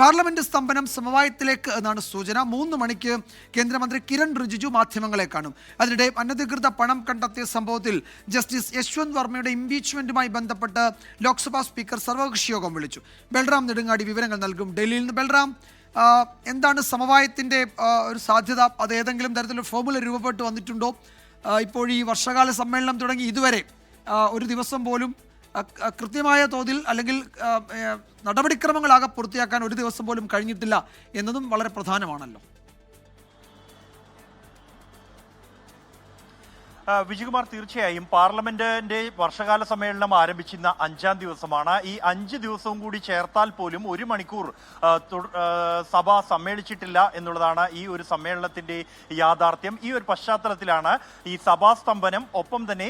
Parliament സ്തംഭനം സമവായത്തിലേക്ക് എന്നാണ് സൂചന. 3 മണിക്ക് കേന്ദ്രമന്ത്രി കിരൺ റിജിജു മാധ്യമങ്ങളെ കാണും. അതിനിടെ അനധികൃത പണം കണ്ടെത്തിയ സംഭവത്തിൽ ജസ്റ്റിസ് യശ്വന്ത് വർമ്മയുടെ ഇംപീച്ച്മെന്റുമായി ബന്ധപ്പെട്ട് ലോക്സഭാ സ്പീക്കർ സർവകക്ഷി യോഗം വിളിച്ചു. ബൽറാം നെടുങ്ങാടി വിവരങ്ങൾ നൽകും. ഡൽഹിയിൽ നിന്ന് ബൽറാം, എന്താണ് സമവായത്തിന്റെ ഒരു സാധ്യത? അത് ഏതെങ്കിലും തരത്തിലുള്ള ഫോർമുല രൂപപ്പെട്ട് വന്നിട്ടുണ്ടോ? ഇപ്പോൾ ഈ വർഷകാല സമ്മേളനം തുടങ്ങി ഇതുവരെ ഒരു ദിവസം പോലും കൃത്യമായ തോതിൽ അല്ലെങ്കിൽ നടപടിക്രമങ്ങളാകെ പൂർത്തിയാക്കാൻ ഒരു ദിവസം പോലും കഴിഞ്ഞിട്ടില്ല എന്നതും വളരെ പ്രധാനമാണല്ലോ. വിജയകുമാർ, തീർച്ചയായും പാർലമെന്റിന്റെ വർഷകാല സമ്മേളനം ആരംഭിച്ചിരുന്ന 5-ാം ദിവസമാണ്. ഈ 5 ദിവസവും കൂടി ചേർത്താൽ പോലും 1 മണിക്കൂർ സഭ സമ്മേളിച്ചിട്ടില്ല എന്നുള്ളതാണ് ഈ ഒരു സമ്മേളനത്തിന്റെ യാഥാർത്ഥ്യം. ഈ ഒരു പശ്ചാത്തലത്തിലാണ് ഈ സഭാസ്തംഭനം, ഒപ്പം തന്നെ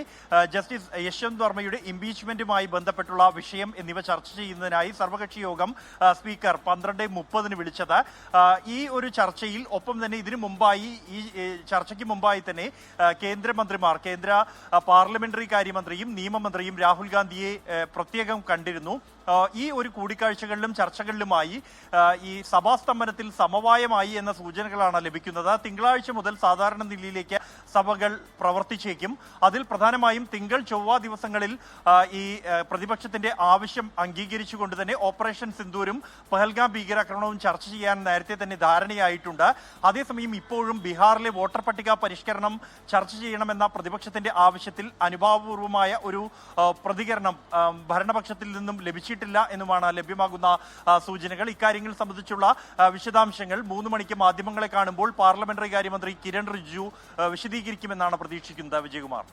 ജസ്റ്റിസ് യശ്വന്ത് വർമ്മയുടെ ഇംപീച്ച്മെന്റുമായി ബന്ധപ്പെട്ടുള്ള വിഷയം എന്നിവ ചർച്ച ചെയ്യുന്നതിനായി സർവകക്ഷി യോഗം സ്പീക്കർ 12:30 വിളിച്ചത്. ഈ ഒരു ചർച്ചയിൽ ഒപ്പം തന്നെ ഇതിനു മുമ്പായി, ഈ ചർച്ചയ്ക്ക് മുമ്പായി തന്നെ കേന്ദ്ര പാർലമെന്ററി കാര്യമന്ത്രിയും നിയമമന്ത്രിയും രാഹുൽ ഗാന്ധിയെ പ്രത്യേകം കണ്ടിരുന്നു. ഈ ഒരു കൂടിക്കാഴ്ചകളിലും ചർച്ചകളിലുമായി ഈ സഭാസ്തംഭനത്തിൽ സമവായമായി എന്ന സൂചനകളാണ് ലഭിക്കുന്നത്. തിങ്കളാഴ്ച മുതൽ സാധാരണ നിലയിലേക്ക് സഭകൾ പ്രവർത്തിച്ചേക്കും. അതിൽ പ്രധാനമായും തിങ്കൾ ചൊവ്വ ദിവസങ്ങളിൽ ഈ പ്രതിപക്ഷത്തിന്റെ ആവശ്യം അംഗീകരിച്ചുകൊണ്ട് തന്നെ ഓപ്പറേഷൻ സിന്ദൂരും പഹൽഗാം ഭീകരാക്രമണവും ചർച്ച ചെയ്യാൻ നേരത്തെ തന്നെ ധാരണയായിട്ടുണ്ട്. അതേസമയം ഇപ്പോഴും ബീഹാറിലെ വോട്ടർ പട്ടിക പരിഷ്കരണം ചർച്ച ചെയ്യണമെന്ന പ്രതിപക്ഷത്തിന്റെ ആവശ്യത്തിൽ അനുഭാവപൂർവമായ ഒരു പ്രതികരണം ഭരണപക്ഷത്തിൽ നിന്നും ലഭിച്ചിട്ടില്ല എന്നുമാണ് ലഭ്യമാകുന്ന സൂചനകൾ. ഇക്കാര്യങ്ങൾ സംബന്ധിച്ചുള്ള വിശദാംശങ്ങൾ 3 മണിക്ക് മാധ്യമങ്ങളെ കാണുമ്പോൾ പാർലമെന്ററി കാര്യമന്ത്രി കിരൺ റിജിജു വിശദീകരിക്കുമെന്നാണ് പ്രതീക്ഷിക്കുന്നത്. വിജയകുമാർ.